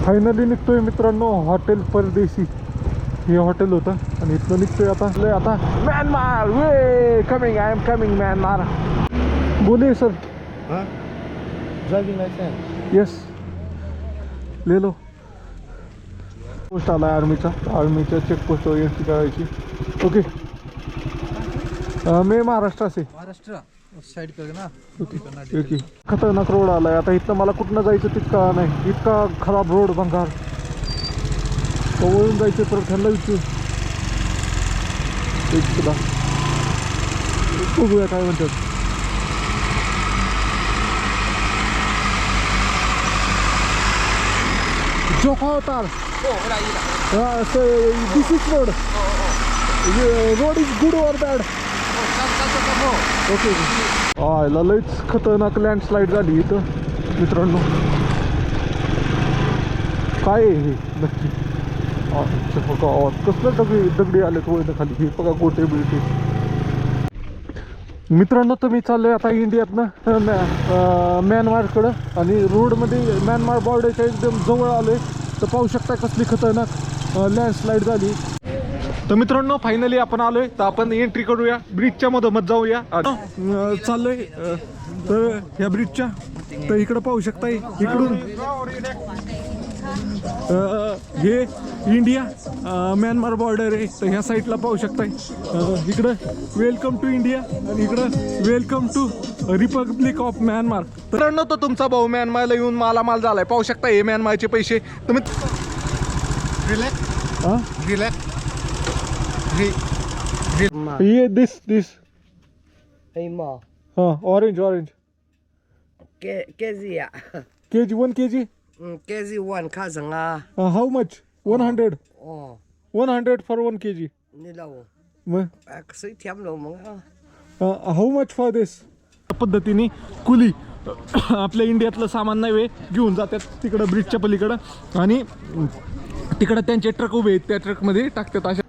Finally निघतोय मित्रांनो hotel परदेशी हे हॉटेल होतं आणि इथनं निघतोय आता Myanmar way coming I am coming Myanmar बोलिए सर ड्राइविंग लाइसेंस यस ले लो पोस्ट आला आर्मीच्या चेकपोस्टवर एंट्री करायची ओके मैं महाराष्ट्र से महाराष्ट्र उस साइड पे ना ओके खतरनाक रोड आलाय आता इथनं मला कुठनं जायचं तितका नाही इतका खराब रोड भंगार वळून जायचं तर त्यांना विचारू बघूया काय म्हणतात Zokhawthar this is road road is good और बॅड ओके आयला लईच खतरनाक लँडस्लाईड झाली इथं मित्रांनो काय आहे हे नक्की कसलं दगडी आले वळणं खाली हे बघा गोटे बिटे मित्रांनो तर मी चाललोय आता इंडियातनं म्यानमारकडं आणि रोडमध्ये म्यानमार बॉर्डरच्या एकदम जवळ आलोय तर पाहू शकता कसली खतरनाक लँडस्लाईड झाली तर मित्रांनो फायनली आपण आलोय तर आपण एंट्री करूया ब्रिजच्या मधोमध जाऊया चाललोय तर ह्या ब्रिजच्या तर इकडं पाहू शकताय इकडून हे इंडिया म्यानमार बॉर्डर आहे तर ह्या साईडला पाहू शकताय इकडं वेलकम टू इंडिया आणि इकडं welcome to Republic of Myanmar तर तो तुमचा भाऊ म्यानमारला येऊन मालामाल झालाय पाहू शकता हे म्यानमारचे पैसे तुम्ही ये दिस Hey ma, orange kezi ya. KG 1 kg Kezi one kazanga. How much 100 Oh, 100 for 1 kg ni lau. मग Kasi tiam lo mga. How much for this पद्धतीने कुली आपल्या इंडियातलं सामान नाही घेऊन जातात तिकडं ब्रिजच्या पलीकडं आणि तिकडं त्यांचे ट्रक उभे आहेत त्या ट्रकमध्ये टाकतात अशा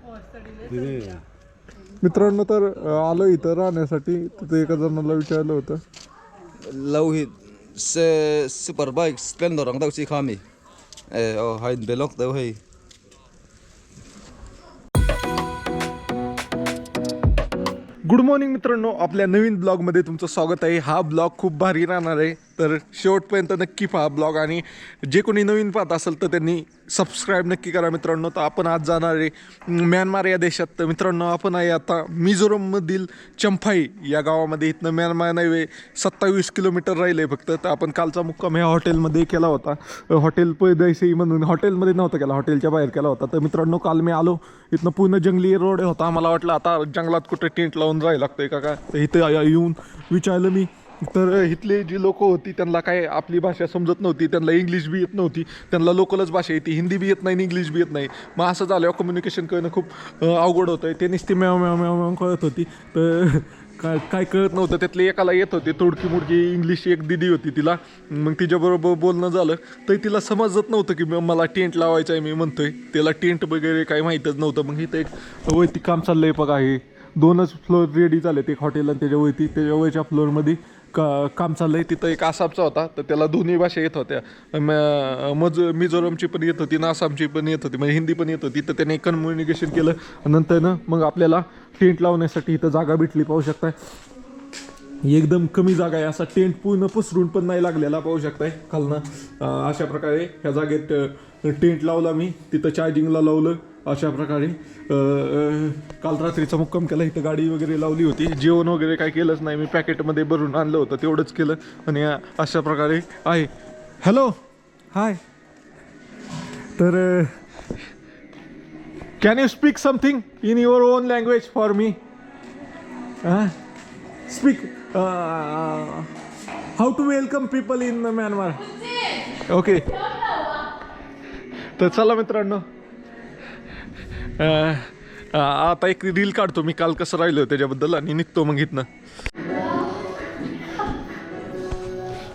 मित्रांनो तर आलो इथं राहण्यासाठी तिथे एका जणाला विचारलं होतं lâu xe superbike splendor ang daw si kami hay belok daw hay good morning मित्रांनो आपल्या नवीन ब्लॉगमध्ये तुमचं स्वागत आहे हा ब्लॉग खूप भारी राहणार आहे तर शेवटपर्यंत नक्की पहा ब्लॉग आणि जे कोणी नवीन पाहत असेल तर त्यांनी सबस्क्राईब नक्की करा मित्रांनो तर आपण आज जाणार आहे म्यानमार या देशात तर मित्रांनो आपण आहे आता मिझोरममधील चंफाई या गावामध्ये इथनं म्यानमार नाही 27 किलोमीटर राहिले आहे फक्त तर आपण कालचा मुक्काम ह्या हॉटेलमध्ये केला होता हॉटेल पैदायशी म्हणून हॉटेलमध्ये नव्हता केला हॉटेलच्या बाहेर केला होता तर मित्रांनो काल मी आलो इथनं पूर्ण जंगली रोड होता मला वाटलं आता जंगलात कुठे टेंट लावून राहायला लागतंय का काय तर इथं येऊन विचारलं मी तर इथले जी लोक होती त्यांना काय आपली भाषा समजत नव्हती त्यांना इंग्लिश बी येत नव्हती त्यांना लोकलच भाषा येते हिंदी बी येत नाही इंग्लिश बी येत नाही मग असं झाल्यावर कम्युनिकेशन करणं खूप अवघड होतं आहे ते नुसती म्याव म्याव म्याव म्याव कळत होती तर काय कळत नव्हतं त्यातले एकाला येत होते तोडकी मुडकी इंग्लिश एक दिदी होती तिला मग तिच्याबरोबर बोलणं झालं तर तिला समजत नव्हतं की मला टेंट लावायचं आहे मी म्हणतोय त्याला टेंट वगैरे काही माहीतच नव्हतं मग इथं एक वरती काम चाललं आहे बघा हे 2च फ्लोअर रेडी झालेत एक हॉटेल आणि त्याच्या वरच्या फ्लोअरमध्ये काम चाललं आहे तिथं एक आसामचा होता तर त्याला दोन्ही भाषा येत होत्या मिझोरमची पण येत होती ना आसामची पण येत होती म्हणजे हिंदी पण येत होती तर त्याने कम्युनिकेशन केलं नंतर ना मग आपल्याला टेंट लावण्यासाठी इथं जागा भेटली पाहू शकताय एकदम कमी जागा आहे असा टेंट पूर्ण पसरून पण नाही लागलेला पाहू शकताय खालनं अशा प्रकारे ह्या जागेत टेंट लावला मी तिथं चार्जिंगला लावलं अशा प्रकारे काल रात्रीचा मुक्काम केला इथं गाडी वगैरे लावली होती जेवण वगैरे काय केलंच नाही मी पॅकेटमध्ये भरून आणलं होतं तेवढंच केलं आणि अशा प्रकारे आहे हॅलो हाय तर can you speak something in your own language for me speak how to welcome people in Myanmar okay तर चला मित्रांनो आता एक रील काढतो मी काल कसं राहिलो त्याच्याबद्दल आणि निघतो मग इथनं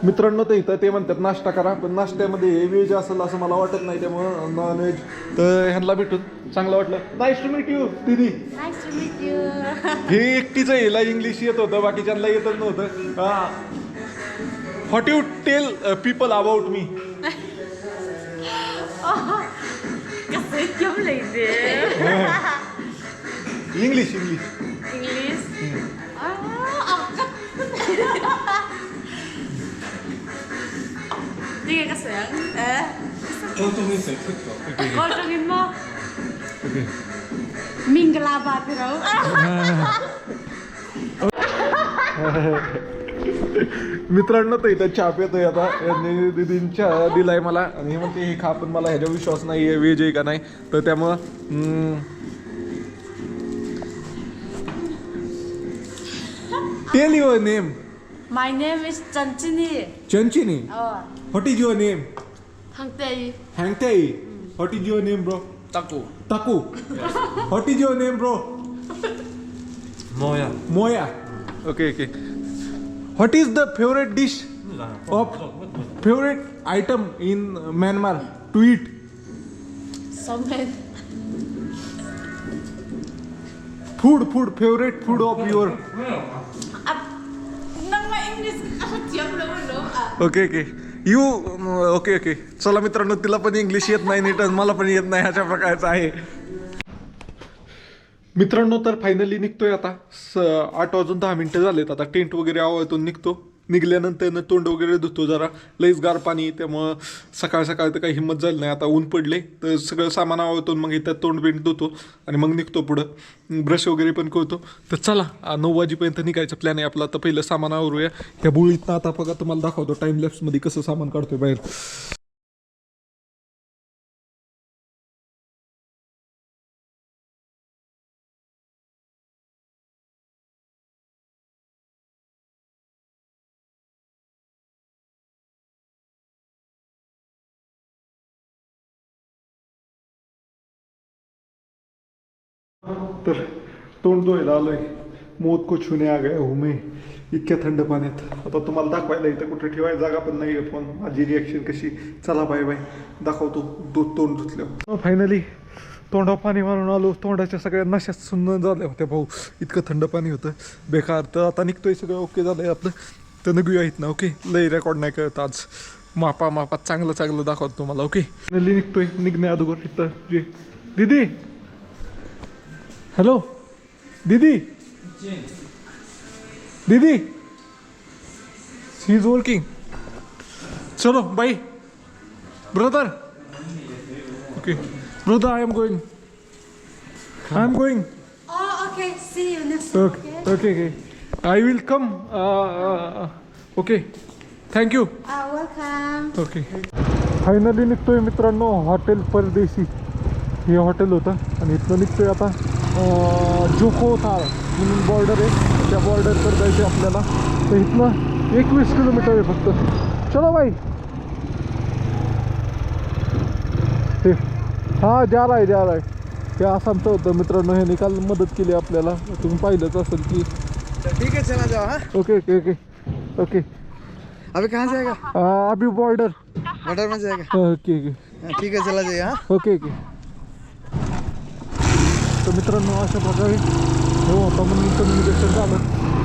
मित्रांनो तर इथं ते म्हणतात नाश्ता करा पण नाश्त्यामध्ये व्हेज असेल असं मला वाटत नाही त्यामुळं नॉन व्हेज तर ह्यांना भेटून चांगलं वाटलं नाईस टू मीट यू दीदी हे एकटीच आहे हिला इंग्लिश येत होतं बाकीच्यांना येतच नव्हतं what you tell people about me lady. English English. Đi cái sướng. Con trong in mo. Mình cái la bát rồi. मित्रांनो तर इथं चहा पितोय आता यांनी दीदीने चहा दिलाय मला आणि हे म्हणते हे खा पण मला ह्याच्या विश्वास नाही आहे व्हेज आहे का नाही तर त्यामुळं tell your name My name is Chanchini. Chanchini Oh, what is your name Hang Tây. Hang Tay what is your name bro Taku. Taku what is your name bro Moya. Moya okay okay what is the favourite dish of favourite item in Myanmar to eat Somen. Food favourite food of your Nang ma English ako tiyam naman. Okay okay you okay okay चला मित्रांनो तिला पण English येत नाही नीट आणि मला पण येत नाही अशा प्रकारचं आहे मित्रांनो तर फायनली निघतोय आता 8:10 झालेत आता टेंट वगैरे आवळतून निघल्यानंतर तोंड वगैरे धुतो जरा लईच गार पाणी त्यामुळं सकाळ तर काही हिंमत झाली नाही आता ऊन पडले तर सगळं सामान आवळतून मग इथं तोंड बिंड धुतो आणि मग निघतो पुढं ब्रश वगैरे पण करतो तर चला 9 वाजेपर्यंत निघायचा प्लॅन आहे आपला तर पहिलं सामान आवरूया ह्या बुळीतनं आता बघा तुम्हाला दाखवतो टाइम लॅप्समध्ये कसं सामान काढतोय बाहेर तर तोंड धुवायला आलोय मौत को छूने आ गया हूँ मैं इतक्या थंड पाण्यात आता तुम्हाला दाखवायला इथं कुठे ठेवायला जागा पण नाही आहे फोन माझी रिॲक्शन कशी चला बाय दाखवतो तोंड धुतल्यावर फायनली तोंडावर पाणी मारून आलो तोंडाच्या सगळ्या नशात सुन्न झाल्या होत्या भाऊ इतकं थंड पाणी होतं बेकार तर आता निघतोय सगळं ओके झालंय आपलं तर निघूया इथं ना ओके लई रेकॉर्ड नाही करत आज मापात चांगलं दाखवतो तुम्हाला ओके फायनली निघतोय निघण्या अगोदर इथं जे दीदी हेलो दीदी शी इज वर्किंग चलो bye brother okay brother I am going Oh, okay. See you next time. okay I will come okay thank you Welcome. Okay finally निघतोय मित्रांनो हॉटेल परदेशी हे हॉटेल होतं आणि इथनं निघतोय आता जोखो थाळ म्हणून बॉर्डर आहे त्या बॉर्डरवर जायचं आपल्याला तर इथनं 21 किलोमीटर आहे फक्त चलो भाई ते हां जा रहा है हे आसामचं होतं मित्रांनो हे निकाल मदत केली आपल्याला तुम्ही पाहिलंच असेल की ठीक है चला जाओ हाँ ओके अभी कहाँ जाएगा अभी बॉर्डर बॉर्डर में जाएगा ओके ठीक है चला जाइए हाँ ओके तर मित्रांनो अशा प्रकारे हो आता म्हणून कम्युनिकेशन झालं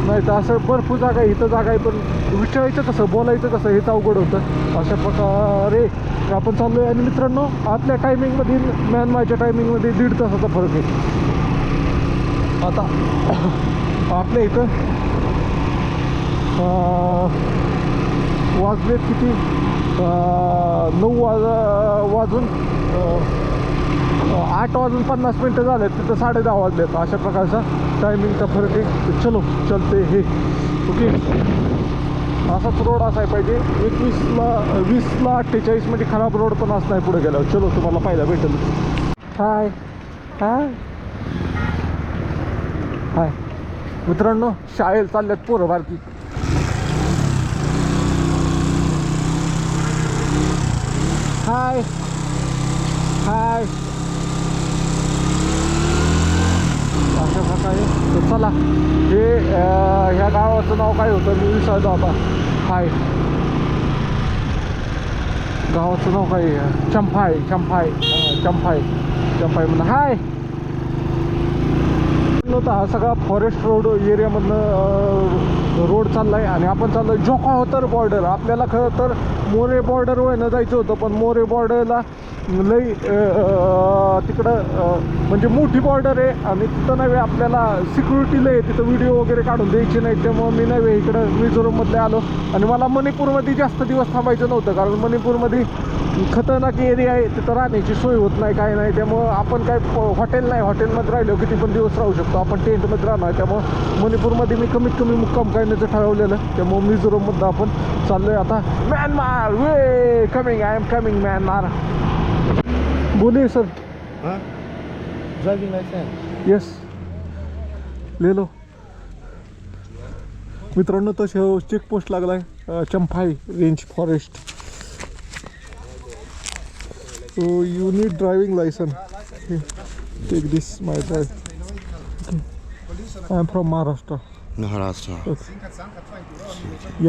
नाही तर असं भरपूर जागा आहे इथं जागा आहे पण विचारायचं कसं बोलायचं कसं हेच अवघड होतं अशा प्रकारे आपण चाललो आहे आणि मित्रांनो आपल्या टायमिंगमध्ये म्यानमारच्या टायमिंगमध्ये 1.5 तासाचा फरक आहे आता आपल्या इथं वाजलेत किती 9 वाजून 8:50 झाले तिथं 10:30 वाजलेत अशा प्रकारचा टायमिंगचा फरक आहे चलो चलते हे ओके असाच रोड असाय पाहिजे 20ला 48 मध्ये खराब रोड पण असणार पुढे गेल्यावर चलो तुम्हाला पाहायला भेटेल हाय मित्रांनो शाळेत चालल्यात पोरं भारती हाय अशा प्रकारे तर चला हे ह्या गावाचं नाव काय होतं मी विसरलो आता हाय गावाचं नाव काय चंफाय म्हणून हाय होता हा सगळा फॉरेस्ट रोड एरियामधनं रोड चालला आहे आणि आपण चाललो जोखो होतर बॉर्डर आपल्याला खरं तर मोरे बॉर्डरवर जायचं होतं पण मोरे बॉर्डरला लई तिकडं म्हणजे मोठी बॉर्डर आहे आणि तिथं नव्हे आपल्याला सिक्युरिटी लय तिथं व्हिडिओ वगैरे काढून द्यायची नाही. त्यामुळं मी नव्हे इकडं मिझोरममधले आलो आणि मला मणिपूरमध्ये जास्त दिवस थांबायचं नव्हतं, कारण मणिपूरमध्ये खतरनाक एरिया आहे, तिथं राहण्याची सोय होत नाही काय नाही. त्यामुळं आपण काय हॉटेल नाही, हॉटेलमध्ये राहिलो किती पण दिवस राहू शकतो आपण, टेंटमध्ये राहणार. त्यामुळं मणिपूरमध्ये मी कमीत कमी मुक्काम करण्याचं ठरवलेलं. त्यामुळं मिझोरममधलं आपण चाललोय आता Myanmar. Way coming, I am coming Myanmar. बोलिए सर. हाँ ड्राइविंग लाइसेंस. यस ले लो. मित्रांनो तसे चेकपोस्ट लागलाय Champhai range forest. So you need driving license. Okay. Take this, my drive. Okay. I am from Maharashtra. Maharashtra. Okay.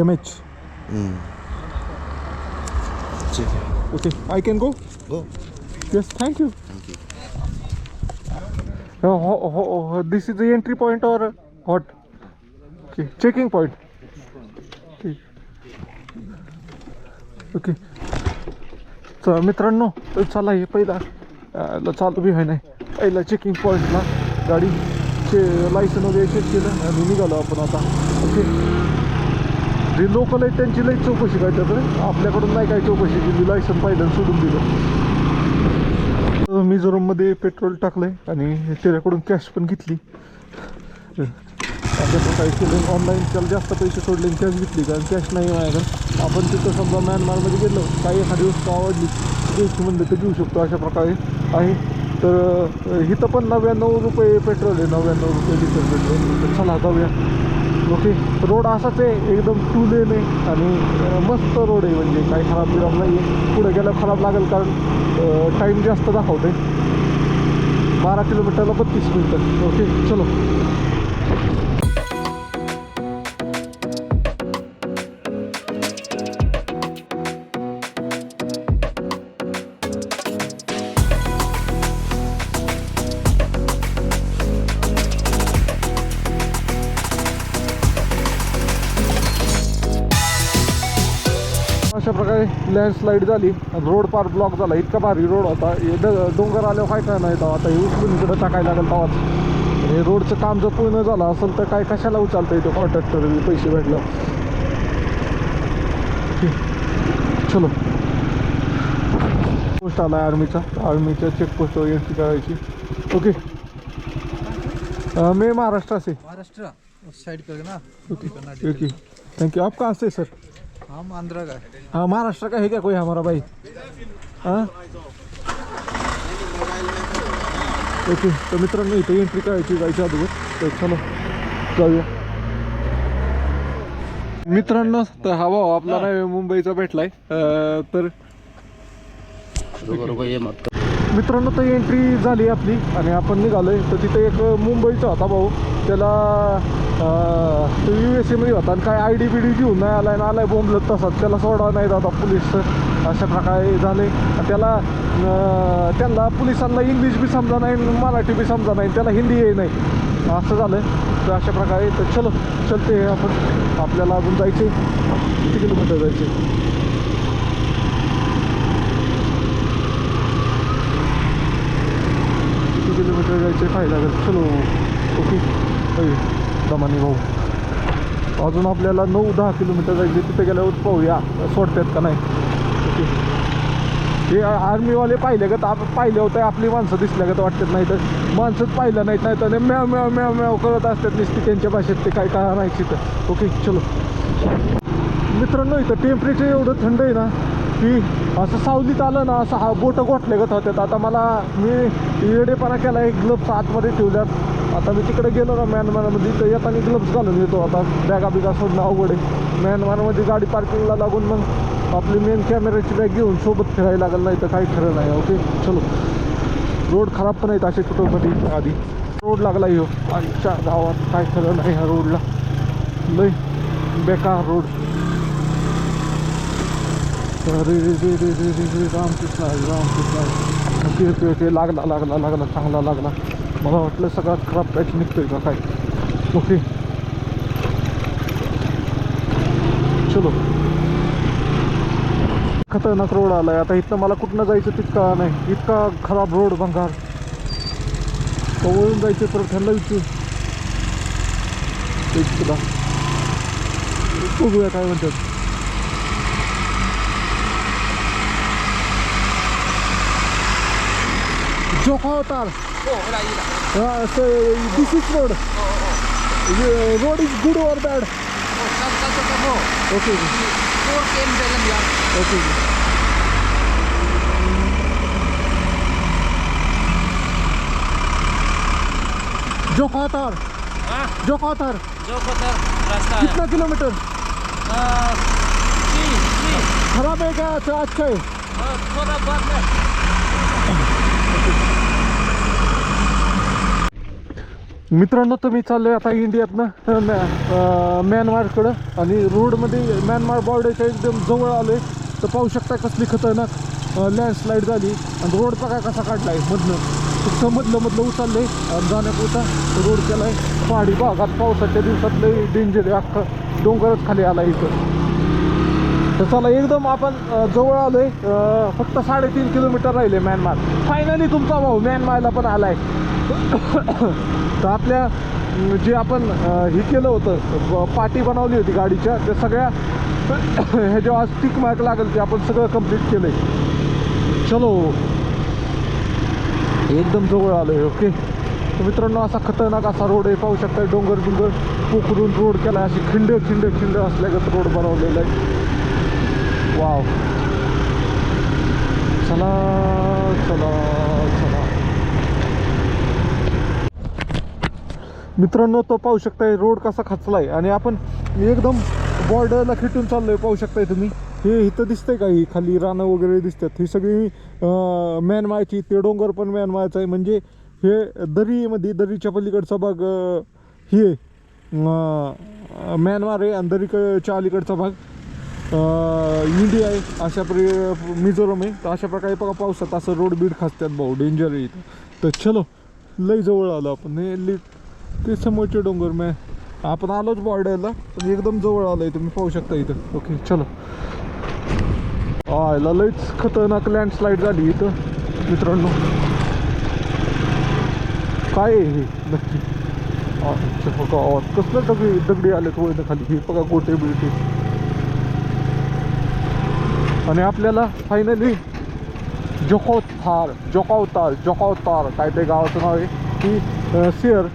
MH. ठीक है. Okay. I can go? Go. Yes, thank you. This is the entry point or what? Okay. Checking point. Okay. Okay. तर मित्रांनो चला हे पहिला चालू बी आहे नाही, पहिला चेकिंग पॉईंटला गाडीचे लायसन वगैरे चेक केलं आणि निघालो आपण आता. ओके. जे लोकल आहेत त्यांची लई चौकशी काय त्याकडे, आपल्याकडून नाही काय चौकशी केली, लायसन पाहिलं सोडून दिलं. मिझोरममध्ये पेट्रोल टाकलं आहे आणि त्याच्याकडून कॅश पण घेतली. अशा प्रकारे केलं ऑनलाईन, त्याला जास्त पैसे सोडले आणि कॅश घेतली, कारण कॅश नाही माझ्याकडे. आपण तिथं समजा म्यानमारमध्ये गेलो, काही एखादी वस्तू आवडली घ्यायची म्हणलं तर घेऊ शकतो, अशा प्रकारे आहे. तर इथं पण 99 रुपये पेट्रोल आहे, 99 रुपये लिटर पेट्रोल. तर चला जाऊया. ओके. रोड असाच आहे, एकदम 2 लेन आहे आणि मस्त रोड आहे, म्हणजे काही खराब बिराब नाही आहे. पुढे गेल्यावर खराब लागेल, कारण टाईम जास्त दाखवते, 12 किलोमीटरला 32 मिनटं. ओके चलो. अशा प्रकारे लँडस्लाईड झाली, रोड पार ब्लॉक झाला. इतका भारी रोड होता, डोंगर आल्यावर काय नाही तर आता हे उचलून इकडं टाकायला लागेल तेव्हाच. हे रोडचं काम जर पूर्ण झालं असेल तर काय कशाला उचलता येतं कॉन्ट्रॅक्टर पैसे भेटलं. चलो. पोस्ट आला आर्मीच्या चेकपोस्टवर एंट्री करायची. ओके. मैं महाराष्ट्र से. महाराष्ट्र उस साइड पे ना. Okay okay thank you. आप कहाँ से सर? हम आंध्रा का. हाँ महाराष्ट्र का है क्या कोई हमारा भाई? हाँ ओके. तर मित्रांनो इथं एंट्री करायची जायच्या अगोदर, तर चलो जाऊया. मित्रांनो तर हा भाऊ आपला नाही मुंबईचा भेटलाय. तर मित्रांनो तर एंट्री झाली आपली आणि आपण निघालोय. तर तिथे एक मुंबईचा होता भाऊ, त्याला USA मध्ये होता आणि काय ID बिडी घेऊन नाही आलाय ना, आलाय बोंबलत तसाच, त्याला सोडा नाही दादा पोलीस. अशा प्रकारे झाले. त्यांना पोलिसांना इंग्लिश बी समजा नाही, मराठी बी समजा नाही, त्याला हिंदी येई नाही, असं झालं. तर अशा प्रकारे तर चलो चलते आपण. आपल्याला अजून जायचे किती किलोमीटर जायचे? 2 किलोमीटर जायचे काय लागेल. चलो. ओके. दमानी भाऊ अजून आपल्याला 9-10 किलोमीटर जायचे. तिथे गेल्यावर पाहूया सोडतात का नाही. ओके. हे आर्मीवाले पाहिले का, आपण पाहिले होते आपली माणसं दिसल्या का वाटतात, नाही तर माणसंच पाहिलं नाहीत, नाही तर म्याव म्याव म्याव म्याव करत असतात नुसती त्यांच्या भाषेत, ते काय काय नाही तिथं. ओके चलो. मित्रांनो इथं टेम्परेचर एवढं थंड आहे ना की असं सावलीत आलं ना असं हा बोटं गोठले गत होत्यात. आता मला मी येडेपणा केला, एक ग्लव्स आतमध्ये ठेवल्यात. आता मी तिकडे गेलो ना म्यानमारमध्ये, तर येताना ग्लव्स घालून येतो. आता बॅगा बिगा सोडणं अवघड आहे. म्यानमारमध्ये गाडी पार्किंगला लागून मग आपली मेन कॅमेऱ्याची बॅग घेऊन सोबत फिरायला लागेल, नाही तर काही खरं नाही. ओके चलो. रोड खराब पण आहेत असे कुठं आधी रोड लागला हो आमच्या गावात, काय खरं नाही ह्या रोडला, लय बेकार रोड. अरे रे रे रे रे रे रे रामकृष्ण रामकृष्ण. ओके ओके लागला चांगला लागला. मला वाटलं सगळ्यात खराब पॅच निघतोय का काय. ओके चलो. खतरनाक रोड आलाय. आता इथनं मला कुठनं जायचं तितका नाही, इतका खराब रोड भंगार. वळून जायचं तर त्यांना विचारू सुद्धा बघूया काय म्हणतात. Zokhawthar this is road. Road is good और bad? Okay okay. Zokhawthar Zokhawthar कितना किलोमीटर? खराब है क्या? अच्छा है. मित्रांनो तुम्ही चाललोय आता इंडियातनं म्यानमारकडं आणि रोडमध्ये म्यानमार बॉर्डरच्या एकदम जवळ आलोय. तर पाहू शकता कसली खतरनाक लँडस्लाईड झाली आणि रोड बघा कसा काढलाय मधनं. फक्त मधलं उचललंय आणि जाण्यापुरता रोड केलाय. पहाडी भागात पावसाच्या दिवसात लय डेंजर आहे, अख्खा डोंगरच खाली आला इथं. तर चला एकदम आपण जवळ आलोय. फक्त 3.5 किलोमीटर राहिले म्यानमार. फायनली तुमचा भाऊ म्यानमारला पण आलाय. तर आपल्या जे आपण हे केलं होतं, पाटी बनवली होती गाडीच्या, त्या सगळ्या हे जेव्हा स्टिक मार्क लागेल ते आपण सगळं कंप्लीट केलंय. चलो एकदम जवळ आलोय. ओके. तर मित्रांनो असा खतरनाक असा रोड आहे, पाहू शकता. डोंगर पोखरून रोड केला, अशी खिंड असल्यागत रोड बनवलेला आहे. वाव. चला चला चला मित्रांनो, तो पाहू शकताय रोड कसा खचलाय आणि आपण एकदम बॉर्डरला खिटून चाललोय. पाहू शकताय तुम्ही. हे इथं दिसतंय का, ही खाली रानं वगैरे दिसतात, ही सगळी म्यानमारची. ते डोंगर पण म्यानमारचा आहे. म्हणजे हे दरीच्या पलीकडचा भाग हे म्यानमार आहे आणि दरीच्या अलीकडचा भाग इंडिया आहे. अशा मिझोरम आहे. तर अशा प्रकारे बघा पावसात असं रोड बीड खासतात भाऊ, डेंजर आहे इथं. तर चलो लई जवळ आलो आपण. हे ते समोरचे डोंगर आपण आलोच बॉर्डरला, पण एकदम जवळ आलोय. तुम्ही पाहू शकता इथं. ओके चलो. याला लईच खतरनाक लँडस्लाईड झाली इथं मित्रांनो. काय आहे हे नक्की? बघा आवाज कसलं दगडी आलेत वळण खाली. हे बघा गोटे बिटे. आणि आपल्याला फायनली जोकावतार काय ते गावाचं नाव आहे. की शेअर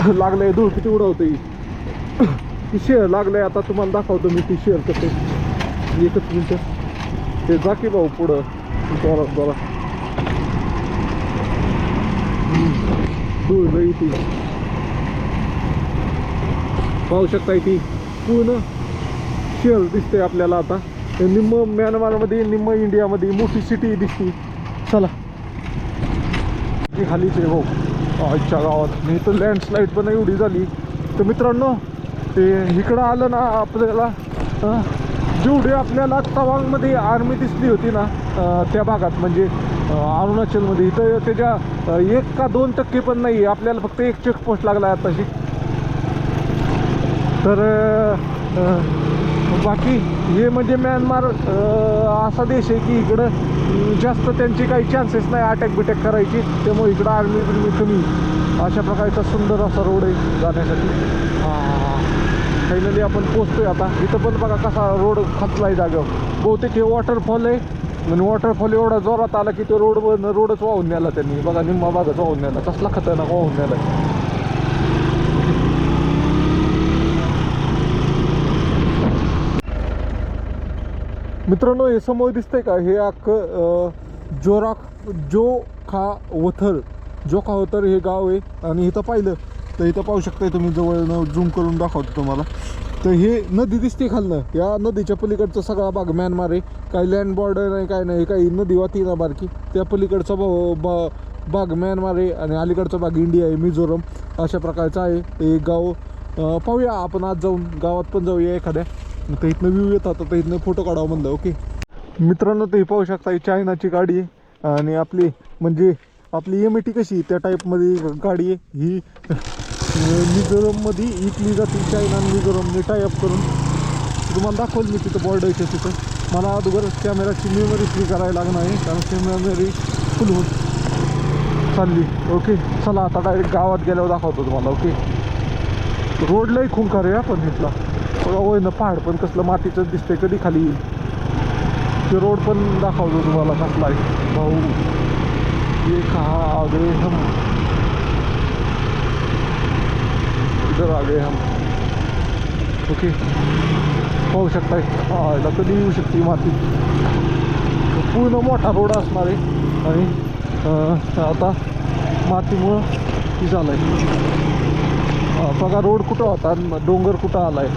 लागलंय. धूळ किती उडवते ती शेअर लागलंय. आता तुम्हाला दाखवतो मी ती शेअर करते. एकच मिनटं. ते जा की भाऊ पुढं जरा धूळ लई ती पाहू शकता. ती पूर्ण शेअर दिसते आपल्याला. आता निम्म म्यानमारमध्ये निम्म इंडियामध्ये मोठी सिटी दिसते. चला ती खालीच आहे भाऊ आजच्या गावात. नाही तर लँडस्लाईड पण एवढी झाली. तर मित्रांनो ते इकडं आलं ना आपल्याला, जेवढी आपल्याला तवांगमध्ये आर्मी दिसली होती ना त्या भागात, म्हणजे अरुणाचलमध्ये, इथं त्याच्या 1 का 2% पण नाही. आपल्याला फक्त एक चेकपोस्ट लागला आहे आताशी. तर बाकी हे म्हणजे म्यानमार असा देश आहे की इकडं जास्त त्यांची काही चान्सेस नाही अटॅक बिटॅक करायची. त्यामुळे इकडं आर्मी कमी. अशा प्रकारचा सुंदर असा रोड आहे जाण्यासाठी. फायनली आपण पोचतोय आता. इथं पण बघा कसा रोड खचलाय जागेवर. बहुतेक हे वॉटरफॉल आहे आणि वॉटरफॉल एवढा जोरात आला की तो रोडच वाहून नेला त्यांनी. बघा निम्मा भागच वाहून नेला. कसला खतरनाक वाहून नेला. मित्रांनो हे समोर दिसतंय का, हे अख्खं जोखावतर हे गाव आहे. आणि इथं पाहिलं तर इथं पाहू शकताय तुम्ही, जवळ झूम करून दाखवतो तुम्हाला. तर हे नदी दिसते खालनं. या नदीच्या पलीकडचा सगळा भाग म्यानमार आहे. काही लँड बॉर्डर नाही, काय नाही. काही नदी वाहती ना बारकी, त्या पलीकडचा भाग म्यानमार आहे आणि अलीकडचा भाग इंडिया आहे, मिझोरम. अशा प्रकारचा आहे हे गाव. पाहूया आपण आज जाऊन गावात पण जाऊया एखाद्या. तर इथनं व्ह्यू येतात, तर इथनं फोटो काढावं म्हणलं. ओके मित्रांनो, ते पाहू शकता ही चायनाची गाडी आहे आणि आपली MT कशी त्या टाईपमध्ये गाडी आहे. ही मिझोरममध्ये इकली जाते. चायना आणि मिझोरमने टायअप करून तुम्हाला दाखवलं मी तिथं बॉर्डरच्या तिथं. मला अगोदर कॅमेराची मेमरी फ्री करायला लागणार आहे, कारण मेमरी फुल होत चालली. ओके चला आता डायरेक्ट गावात गेल्यावर दाखवतो तुम्हाला. ओके रोडलाही खुंकार आहे पण इथला बघा, होय ना पहाड पण कसलं मातीचं दिसतंय, कधी खाली येईल ते रोड पण दाखवतो तुम्हाला कसला आहे भाऊ. ये कहाँ आ गए हम, इधर आ गए हम. ओके पाहू शकताय, हा याला कधी येऊ शकते माती. पूर्ण मोठा रोड असणार आहे आणि आता मातीमुळं ती झालं आहे. बघा रोड कुठं होता आणि डोंगर कुठं आला आहे.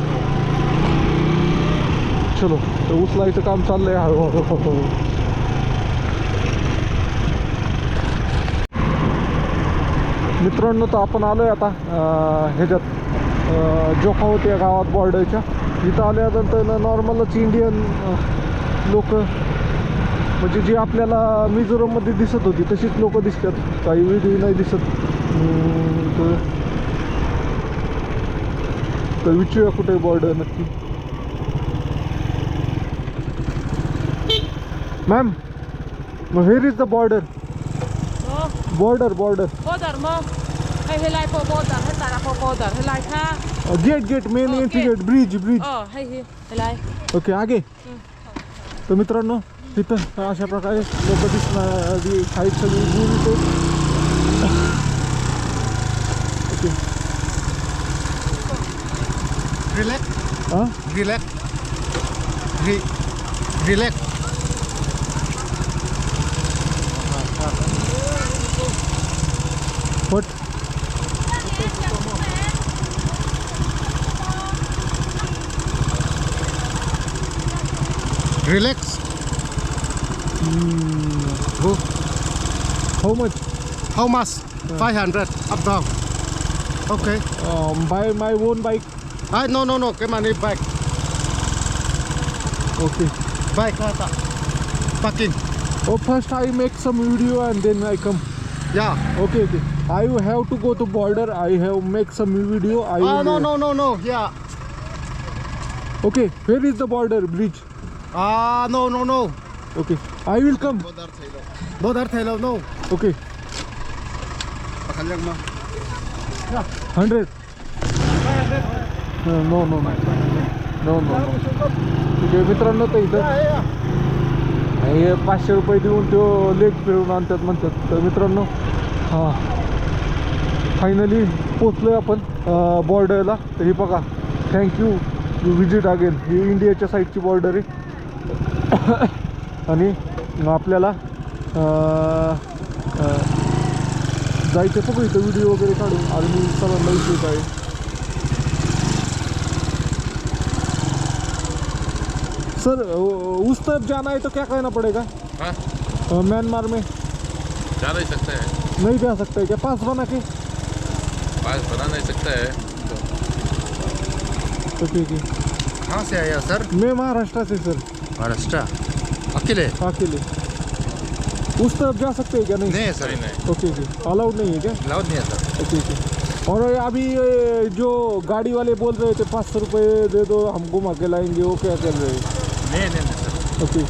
चलो तर उचलायचं काम चाललंय हळूहळू. मित्रांनो तर आपण आलो आहे आता ह्याच्यात जोखा होते या गावात बॉर्डरच्या. इथं आल्यानंतर नॉर्मलच इंडियन लोक म्हणजे जी आपल्याला मिझोरममध्ये दिसत होती तशीच लोक दिसतात, काही वेगळी नाही दिसत. तर विचारूया कुठे बॉर्डर नक्की. Ma'am hair is the border. Border border mo hay hay lai for border hay tại là for border hay lai kha gate main entry gate bridge hay lai okay आगे. तर मित्रांनो तिथं अशा प्रकारे लोक दिसणार, साईड सगळी दूर इथे. Okay Relax. हां Relax. Relax. What Relax. Go. How much. How much? 500 up down. Okay. By my own bike. No. Cái money back. Okay Back. Parking. Oh, first I make some video and then I come. Yeah. Okay. I have to go to border. I have make some video. I will, No. Yeah. Okay, where is the border bridge? No. Okay, I will come. Border Thailand, no. Okay. 100. No. ठीक आहे मित्रांनो, तर इथं हे 500 रुपये देऊन तो लेक फिरवून आणतात म्हणतात. तर मित्रांनो हां फायनली पोचलो आहे आपण बॉर्डरला. तर हे बघा, थँक्यू यू विजिट अगेन. ही इंडियाच्या साईडची बॉर्डर आहे आणि आपल्याला जायचं बघू इथं व्हिडिओ वगैरे काढून. आर्मी सरांना विषय आहे. सर उस तरफ जाना है तो क्या करना पड़ेगा? म्यांमार में जा नहीं सकते हैं, नहीं जा सकते क्या? पास बना के पास बना नहीं सकते हैं. तो ठीक है. कहाँ से आया सर? मैं महाराष्ट्र से सर. महाराष्ट्र. अकेले? अकेले. उस तरफ जा सकते हैं क्या? नहीं नहीं सर. नहीं. ओके अलाउड नहीं है क्या? अलाउड नहीं है सर. ओके और अभी जो गाड़ी वाले बोल रहे थे 500 रुपये दे दो हम घुमा के लाएंगे, वो क्या कर रहे हैं? नहीं सर. ओके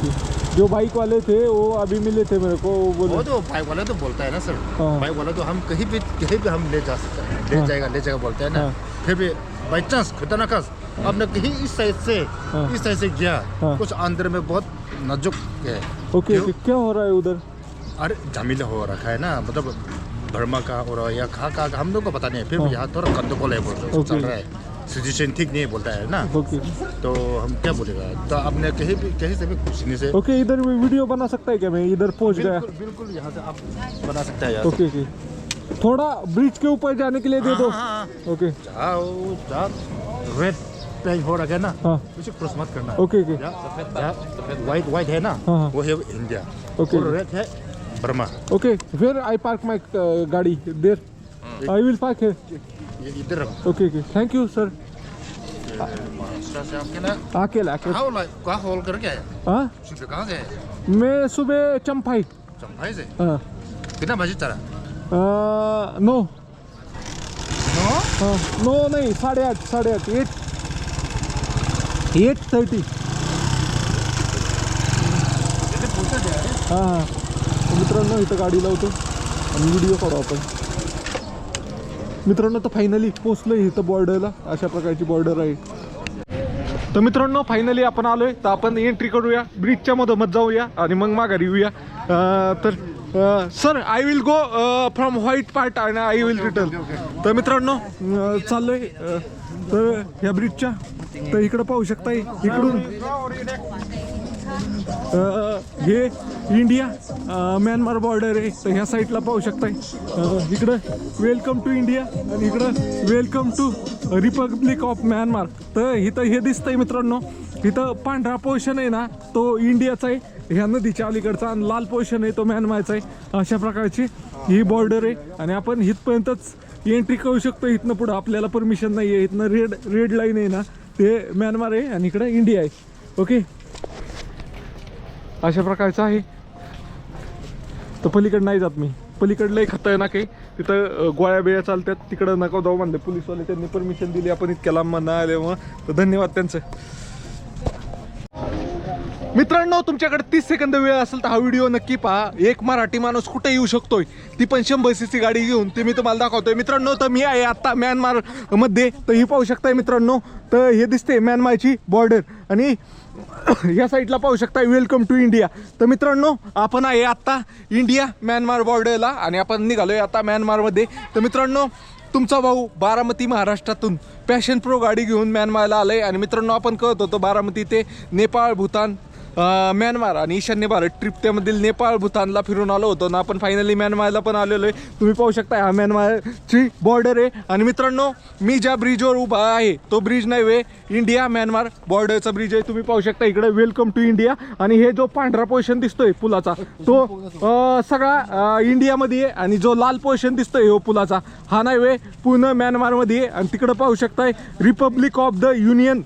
जो बाइक वाले थे वो अभी मिले थे मेरे को, वो बोले वो तो बाइक वाला तो बोलता है ना सर. हाँ. बाइक वाला तो हम कहीं भी हम ले जा सकते हैं, ले हाँ. जाएगा बोलता है ना. हाँ. फिर भी बाई चांस खुदा ना खास आपने कहीं इस साइड से हाँ. इस साइड से गया, हाँ. कुछ अंदर में बहुत नाजुक है. ओके क्यों? क्या हो रहा है उधर? अरे झमेला हो रखा है ना, मतलब बर्मा का और या कहाँ का हम लोग को पता नहीं है. फिर हाँ. यहाँ थोड़ा गंदगोल है बोल रहे ओके. चल रहा है, सिचुएशन ठीक नहीं बोलता है ना. ओके तो हम क्या बोलेगा. तो आपने कहीं से भी पूछने से ओके इधर भी वीडियो बना सकता है क्या? मैं इधर पहुंच गया. बिल्कुल यहाँ से आप बना सकते हैं यहाँ से. ओके थोड़ा ब्रिज के ऊपर जाने के लिए दे दो. हाँ. ओके जहाँ रेड पेंट हो रखा है ना, हाँ. उसे क्रॉस मत करना. ओके वाइट है ना, हाँ. वो है इंडिया. ओके. और रेड है Burma. Okay where I park my गाड़ी देर. आई विल पार्क है. ये इधर रखो. Okay thank you sir. Maharashtra से आपके ना अकेला कहाँ होल करके आया? हाँ सुबह कहाँ से आए? मैं सुबह चंपाई. चंपाई से. हाँ कितना बजे चला? No no. हाँ नो नहीं 8:30 8:30 हां तर मित्रांनो इथं गाडी लावतो आणि व्हिडिओ काढू आपण. मित्रांनो तर फायनली पोचलो इथं बॉर्डरला. अशा प्रकारची बॉर्डर आहे. तर मित्रांनो फायनली आपण आलोय. तर आपण एंट्री करूया, ब्रिजच्या मधोमध जाऊया आणि मग माघारी येऊया. तर sir I will go from white part आणि आय विल रिटर्न. तर मित्रांनो चाललोय तर ह्या ब्रिजच्या. तर इकडं पाहू शकताय इकडून हे इंडिया म्यानमार बॉर्डर आहे. तर ह्या साईडला पाहू शकताय इकडं वेलकम टू इंडिया आणि इकडं welcome to Republic of Myanmar. तर इथं हे दिसतंय मित्रांनो, इथं पांढरा पोर्शन आहे ना तो इंडियाचा आहे ह्या नदीच्या अलीकडचा, आणि लाल पोर्शन आहे तो म्यानमारचा आहे. अशा प्रकारची ही बॉर्डर आहे आणि आपण इथपर्यंतच एंट्री करू शकतो. इथनं पुढं आपल्याला परमिशन नाही आहे. इथनं रेड लाईन आहे ना ते म्यानमार आहे आणि इकडं इंडिया आहे. ओके अशा प्रकारचं आहे. तर पलीकडं नाही जात मी, पलीकडलं एक खतरनाक आहे. तिथं गोळ्या बिळ्या चालतात, तिकडं नका जाऊ म्हणले पोलीसवाले. त्यांनी परमिशन दिली, आपण इतक्या लांब नाही आल्यामुळं. तर धन्यवाद त्यांचं. मित्रांनो तुमच्याकडे 30 सेकंद वेळ असेल तर हा व्हिडिओ नक्की पहा. एक मराठी माणूस कुठे येऊ शकतोय, ती पण 100 cc गाडी घेऊन, ते मी तुम्हाला दाखवतोय. मित्रांनो तर मी आहे आता म्यानमार मध्ये. तर ही पाहू शकताय मित्रांनो, तर हे दिसते म्यानमारची बॉर्डर आणि या साईडला पाहू शकताय वेलकम टू इंडिया. तर मित्रांनो आपण आहे आता इंडिया म्यानमार बॉर्डरला आणि आपण निघालोय आता म्यानमारमध्ये. तर मित्रांनो तुमचा भाऊ बारामती महाराष्ट्रातून पॅशन प्रो गाडी घेऊन म्यानमारला आलाय. आणि मित्रांनो आपण कळत होतो बारामती ते नेपाळ, भूतान, म्यानमार आणि ईशान्य भारत ट्रिप, त्यामधील नेपाळ भूतानला फिरून आलो होतो ना आपण. फायनली म्यानमारला पण आलेलो आहे. तुम्ही पाहू शकता हा म्यानमारची बॉर्डर आहे. आणि मित्रांनो मी ज्या ब्रिजवर उभा आहे तो ब्रिज नाही वे इंडिया म्यानमार बॉर्डरचा ब्रिज आहे. तुम्ही पाहू शकता इकडे वेलकम टू इंडिया. आणि हे जो पांढरा पोर्शन दिसतोय पुलाचा तो सगळा इंडियामध्ये आहे आणि जो लाल पोर्शन दिसतोय हो पुलाचा हा नाही वे पूर्ण म्यानमारमध्ये आहे. आणि तिकडं पाहू शकताय Republic of the union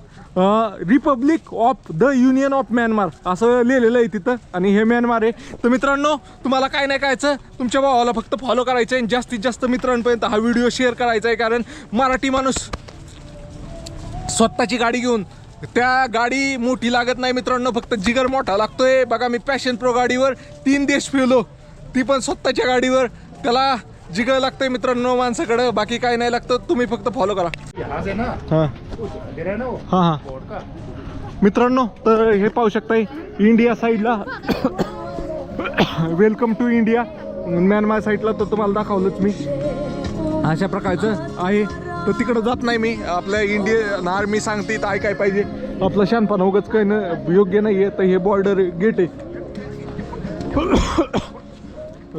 of Myanmar असं लिहिलेलं आहे तिथं. आणि हे म्यानमार आहे. तर मित्रांनो तुम्हाला काय नाही करायचं, तुमच्या भावाला फक्त फॉलो करायचं आहे आणि जास्तीत जास्त मित्रांपर्यंत हा व्हिडिओ शेअर करायचा आहे. कारण मराठी माणूस स्वतःची गाडी घेऊन, त्या गाडी मोठी लागत नाही मित्रांनो, फक्त जिगर मोठा लागतोय. बघा मी पॅशन प्रो गाडीवर 3 देश फिरलो, ती पण स्वतःच्या गाडीवर. त्याला जिगर लागतंय मित्रांनो माणसाकडं, बाकी काय नाही लागतं. तुम्ही फक्त फॉलो करा. हां हां हां मित्रांनो तर हे पाहू शकताय इंडिया साईडला वेलकम टू इंडिया. म्यानमार साईडला तर तुम्हाला दाखवलंच मी. अशा प्रकारचं आहे. तर तिकडं जात नाही मी. आपल्या इंडियन आर्मी सांगते तर ऐकाय पाहिजे. आपलं शानपणा उगाच काही न योग्य नाही आहे. तर हे बॉर्डर गेट आहे.